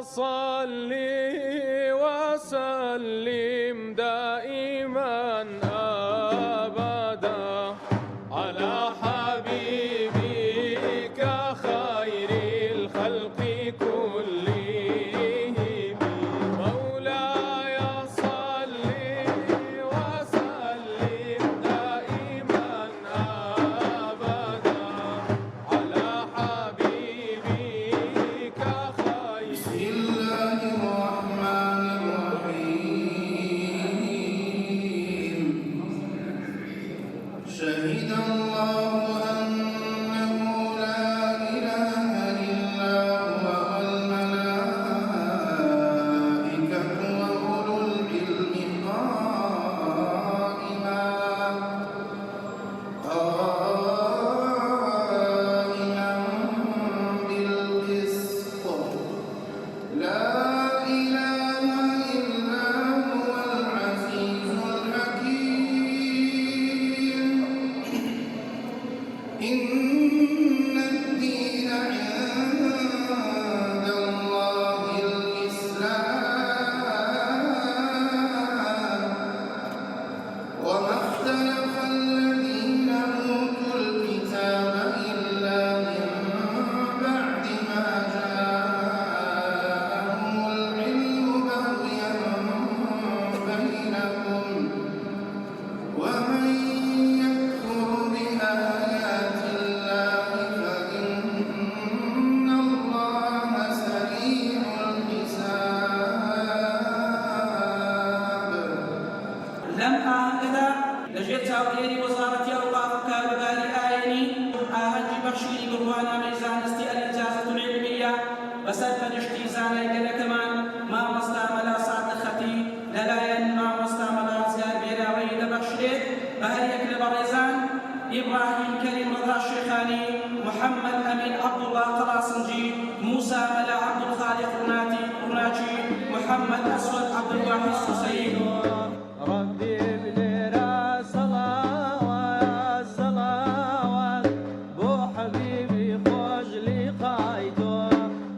صل وسلم دائما أبدا على حبيبك خير الخلق كلهم مولاي صل وسلم دائما أبدا على حبيبك خير. بسم الله الرحمن الرحيم. شهد الله أنه لا إله إلا هو والملائكة وأولو العلم قائما بالقسط لا إله إلا هو العزيز الحكيم. إن الدين عند الله الإسلام وما اختلف الذين أوتوا الكتاب إلا من بعد ما جاءهم العلم بغيا بينهم ومن يكفر بآيات الله فإن الله سريع الحساب. لم هكذا لجيت أوديري وزارة أوقاف كالبالي آيني آهج بخشي قروانا ميزان استئل الإجازة العلمية وسلف الاجتيزان إلى كمان ما مستعمل صعد خطي للاين ما مستعمل أزيار بيراوي لبخشي بهل يكلب الرزان إبراهيم كريم رضا الشيخاني محمد أمين عبد الله طلاسنجي موسى ملا عبد الخالق رناجي محمد أسود عبد الواحد السوسيد. ربي بليرة صلوات صلوات بو حبيبي خوش لقايدو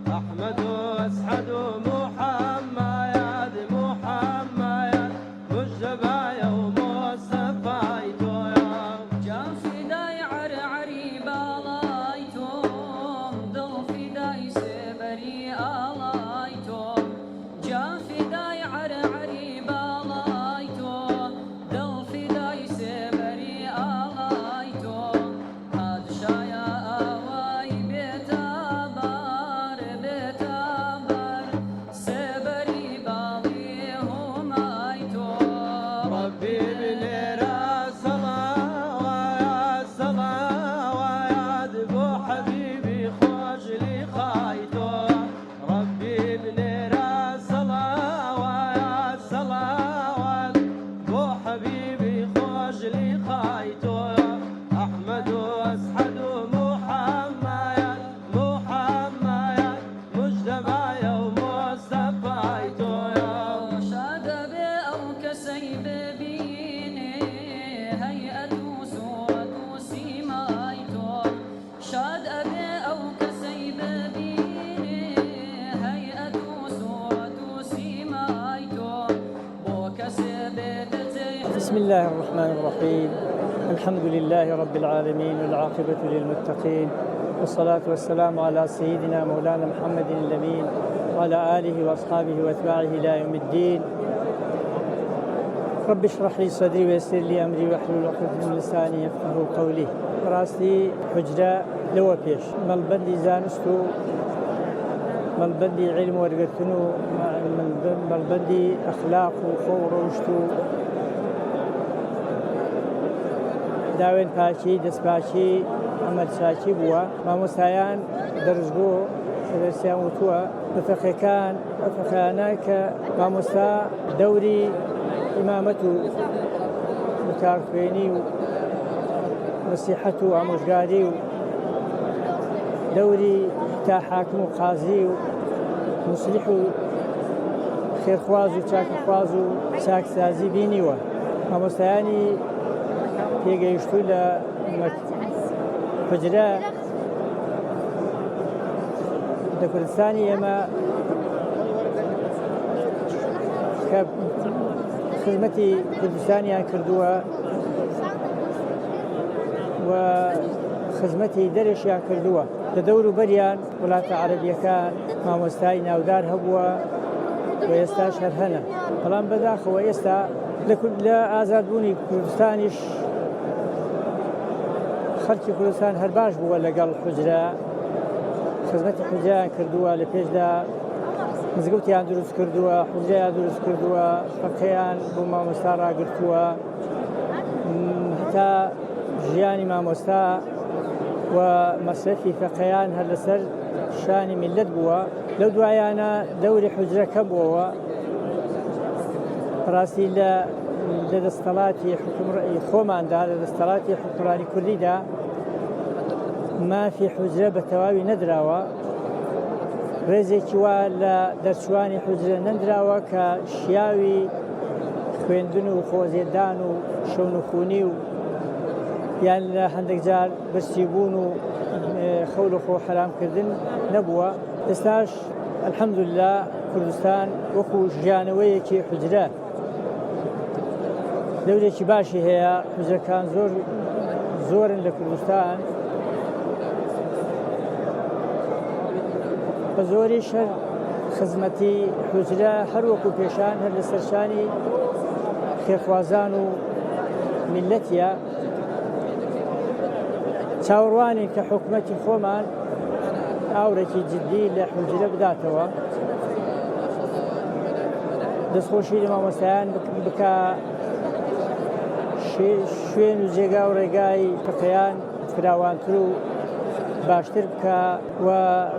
أحمد وأسعد محمد محمد مجتبى يوم وصفايدو جام فداي عرعري بالايتم ضل فداي سبري آلايتم جام فداي عرعري بالايتم ضل فداي سبري آلايتم هاد شايا آواي بتابر بتابر سبري باليهم آيتم ربي بليرة صلوات صلوات بو حبيبي خوش لقايدو ربي بليرة صلوات صلوات بو حبيبي خوش لقايدو أحمد وأسعد محمد محمد مجتبى يوم وصفايدو شاد أو كسيب بيني هيئة صورة سيمايتو شاد أو كسيب بيني هيئة صورة سيمايتو وكسب بسم الله الرحمن الرحيم. الحمد لله رب العالمين والعاقبة للمتقين والصلاة والسلام على سيدنا مولانا محمد الأمين وعلى آله وأصحابه وأتباعه إلى يوم الدين. رب اشرح لي صدري ويسر لي أمري واحلل عقدة من لساني يفقهوا قولي. راستي حجرة لو بيش ملبندي زانستو ملبندي علم ورقتنو ملبندي أخلاق وخور وشتو داوێن پاکی دەستپاکی ئەمەل چاکی بووە مامۆستایان دەرزگۆ سەرسیان وتووە بەفەقەیانە کە مامۆستا دەوری ئیمامەت و وتارخوێنی و نەسیحەت و ئامۆژگاری و دەوری تا حاکم و قازی و موسلیح و خێرخواز و چاکەخواز و چاکسازی بینیوە. مامۆستایانی پێگەیشتوو لە حجرە لە کوردستانی ئێمە کە خزمەتی کوردستانیان کردووە و خزمەتی دەرێشیان کردووە لە دەور و بەریان وڵاتە عەرەبیەکان مامۆستای ناودار هەبووە و ئێستاش هەر هەنە بەڵام بەداخەوە ئێستا لە ئازادبوونی کوردستانیش خەڵکی کوردستان هەر باش بووە لەگەڵ حوجرە خزمەتی حوجرەیان کردووە لە پێشدا مزگەوتیان دروست کردووە حوجرەیان دروست کردووە فەقەیان بۆ مامۆستا ڕاگرتووە هەتا ژیانی مامۆستا و مەسرەفی فەقەیان هەر لەسەر شانی میلەت بووە لەو دوایانە دەوری حوجرەکە بووەوە ڕاستی لە دەستەڵاتی خۆماندا لە دەستەڵاتی حکومڕانی کوردیدا مافی حوجرە بە تەواوی نەدراوە ڕێزێکی وا لە دەرچوانی حوجرە نەدراوە کە شیاوی خوێندن و خۆزیێدان و شەونوخوونی و یان لە هەندێک جار بەرچیبوون و خەول و خۆ حرامکردن نەبووە ئێستاش ئەلحەمدوللا کوردستان وەکو ژیانەوەیەکی حوجرە دەورێکی باشی هەیە حوجرەکان زۆرن لە کوردستان بە زۆری شەر خزمەتی حوجرە هەر وەکو پێشان هەر لە سەرشانی خێرخوازان و میلەتیە چاوەڕوانی کە حکومەتی خۆمان ئاورێکی جددی لە حوجرە بداتەوە دەستخۆشی لە مامۆستایان بکە شوێن و جێگا و ڕێگای فەقەیان فراوانتر و باشتر بکە و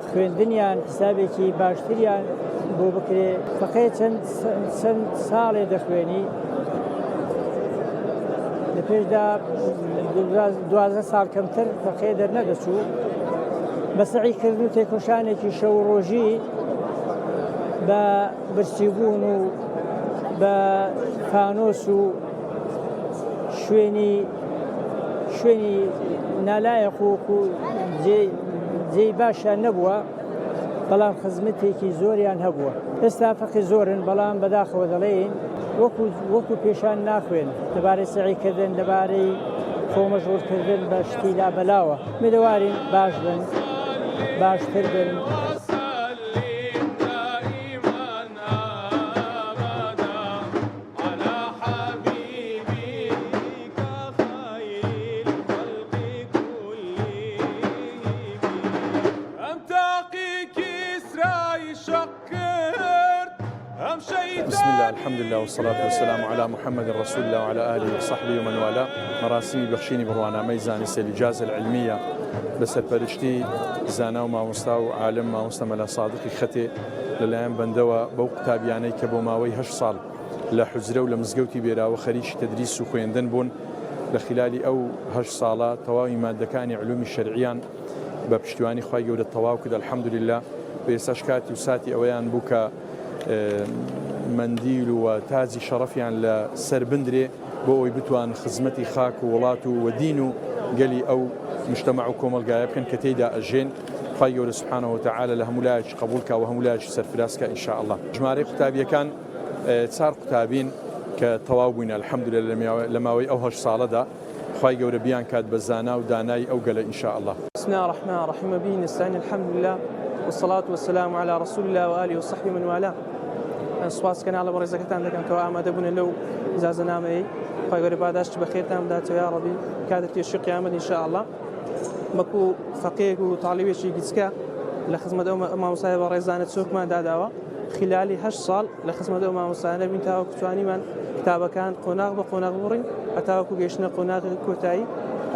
خوێندنیان حسابێکی باشتریان بۆ بکرێ فەقەی چەند ساڵێ دەخوێنی لە پێشدا 12 ساڵ کەمتر فەقەی دەرنەدەچوو بە سەعیکردن و تێکۆشانێکی شەو ڕۆژی بە برچیبوون و بە فانۆس و شوێنی نالایەق و جێی باشیان نەبووە بەڵام خزمەتێکی زۆریان هەبووە ئێستا فەقی زۆرن بەڵام بەداخەوە دەڵێن وەکو پێشان ناخوێن لەبارەی سەعیکردن لەبارەی خۆمەشغوڵکردن بە شتی لا بەلاوە میدەوارین باش بن باشتر بن بسم الله الحمد لله والصلاة والسلام على محمد رسول الله وعلى آله وصحبه ومن والاه مراسمی بەخشینی بڕوانامەی زانستی الإجازة العلمية بەسەرپەرشتی زانا و مامۆستا و عالم مامۆستا مەلا سادقی خەتێ لەلایەن بەندەوە بەو قوتابیانەی کە بۆ ماوەی 8 ساڵ لە حوجرە و لە مزگەوتی بێراوە خەریکی تەدریس و خوێندن بوون لە خلالی ئەو 8 ساڵە تەواوی مادەکانی علومی شەرعیان بە پشتیوانی خوای گەورە تەواو کرد الحەمدولله بە ئێستاش کاتی و ساتی ئەوەیان بوو کە مندیل و تازی شەڕەفیان لە سەر بندرێ بۆ ئەوی بتوان خزمەتی خاک و وڵات و دین و گەلی ئەو مجتەمع و کۆمەلگایە بکەن کە تێیدا ئەژێن خوای گەورە سوبحانەهو وتەعالە لە هەموو لایەکی قبوڵ کە و هەموو لایەکی سەرفرازکە ئینشاء الله ژمارەی قوتابیەکان 4 قوتابین کە تەواو بووین الحەمدولله لە ماوەی ئەو 8 ساڵەدا خوای گەورە بیان کات بە زانا و دانای ئەو گەلە ئینشاء الله. بسم الله الرحمن الرحيم به نستعين الحمد لله والصلاة والسلام على رسول الله وآله وصحبه من والاه. سواس كان بە ڕێزەکەتان دەکەم کەەوە ئامادەبوون لەو ئیجازەنامەیە خۆی گەورە پاداشت بەخێرتان بداتەوە یا ڕەبی کاتێک توێشی قیامەت ئینشاء الله وەکو فەقێک و تاڵیبێکی گچکە لە خزمەت ئەو مامۆستای بە ڕێزانە چۆکمان داداوە خلالی 8 ساڵ لە خزمەت ئەو مامۆستایانە بین تاوەکو توانیمان کتابەکان قۆناغ بە قۆناغ بڕین هەتاوەکو گەیشتنە قۆناغی کۆتایی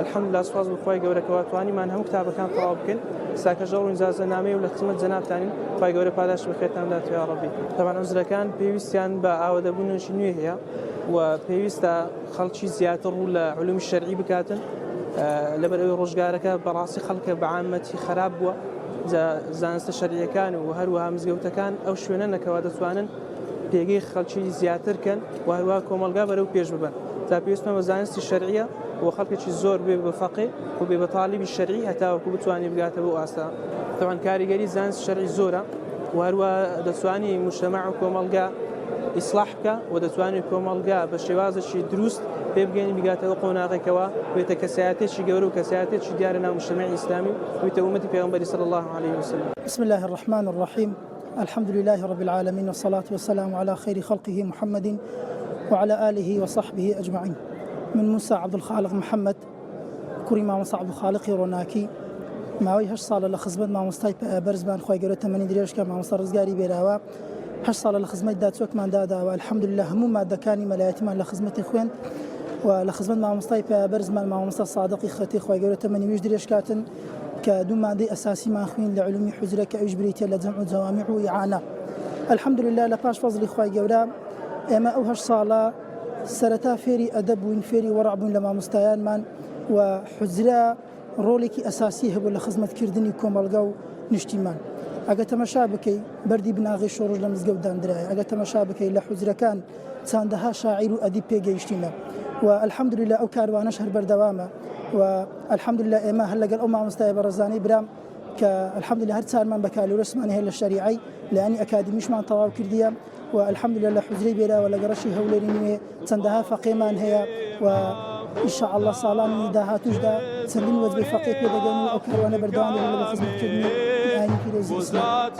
الحەمدولله سوپاس بە خۆی گەورەکەوە توانیمان هەموو کتابەکان تەواو بکەین ساکەژەڵ و ئیجازەنامەی و لە خزمەت جەنابتانین خۆی گەورە پاداشت بەخێرتان بداتەوە یا ڕەبی. تەمان عوزرەکان پێویستیان بە ئاوادەبوونێکی نوێ هەیە و پێویستە خەڵکی زیاتر ڕوو لە علومی شەرعی بکاتن لەبەر ئەوەی ڕۆژگارەکە بەڕاستی خەڵکە بە عامەتی خراپ بووە زانستە شەرعیەکان و هەروەها مزگەوتەکان ئەو شوێنە نەکەوا دەتوانن پێگەی خەڵکی زیاترکەن و هەروەها کۆمەلگا بەرەو پێش ببن تا پێویستمە بە زانستی شەرعیە و خەڵکێکی زۆر بێ بە فەقێ و بێ بە تاڵیبی شەرعی هەتاوەکو بتوانێت بگاتە بۆ ئاستا. طبعاً کاریگەری زانستی شەرعی زۆرە وهروە دەتوانی مجتەمع و کۆمەڵگا ئیسلاح بکە و دەتوانێت کۆمەڵگا بە شێوازێکی دروست پێ بگەین بیگاتەوە قۆناغێکەوە بێتە کەسایەتێکی گەورە و کەسایەتێکی دیارە ناو مجتەمەعی ئیسلامی بێتە ئومەتی پێغەمبەری صلی الله عليه وسلم. بسم الله الرحمن الرحيم الحمد لله رب العالمين والصلاة والسلام على خير خلقه محمد وعلى آله وصحبه أجمعين. من موسى عبد الخالق محمد کوڕی مامۆستا عەبدولخاڵقی ڕۆناکی ماوەی 8 ساڵە لە خزمەت مامۆستای بەرزبان خۆی گەورە تەمەنی درێژکە مامۆستا ڕزگاری بێراوە 8 ساڵە لە خزمەتدا چۆکمان داداوە الحەمدولله هەموو مادەکانی مەلایەتیمان لە خزمەتی خوێن و لە خزمەت مامۆستای بەرزمان مامۆستا سادقی خەتی خۆی گەورە تەمەنی ویش درێژکاتن کە دوو مادەی ئەساسیمان خوێن لە علومی حوزرە کە ئەویش بریتە لە جەمع و جەوامع و ئیعانە الحەمدولله لە پاش فەزلی خۆی گەورە ئێمە ئەو 8 ساڵە سەرەتا فێری ئەدەب بووین فێری وەڕع بووین لە مامۆستایانمان و حوزرە ڕۆڵێکی ئەساسی هەبوو لە خزمەتکردنی کۆمەڵگا و نیشتیمان ئەگە تەمەشا بکەی بەردی بناغی شۆڕژ لە مزگەوتدانرایە ئەگە تەمەشا بکەی لە حوزرەکان چاندەها شاعیر و ئەدیب پێگەیشتینە و الحەمدولله ئەو کاروانەش هەر بەردەوامە و الحەمدولله ئێمە هەر لەگەڵ ئەو مامۆستای بەڕێزانەی برام کە الحەمدولله هەر چارمان بە کالورەسمان هەیە لە شەریعەی لایانی ئەکادمیشمان تەواو کردیە و الحەمدولله لە حوزرەی بێراوە لە گەڕەشی هەولێری نوێ چەندەها فەقێمان هەیە و إن الله صالانی داهاتوشدا چەندین وەجبەی فەقێ پێ دەگەن و ئەو کاروانە بەردەوام دەبن لە خزمەتکردنی ئاینی پیرۆزی ئیسلام.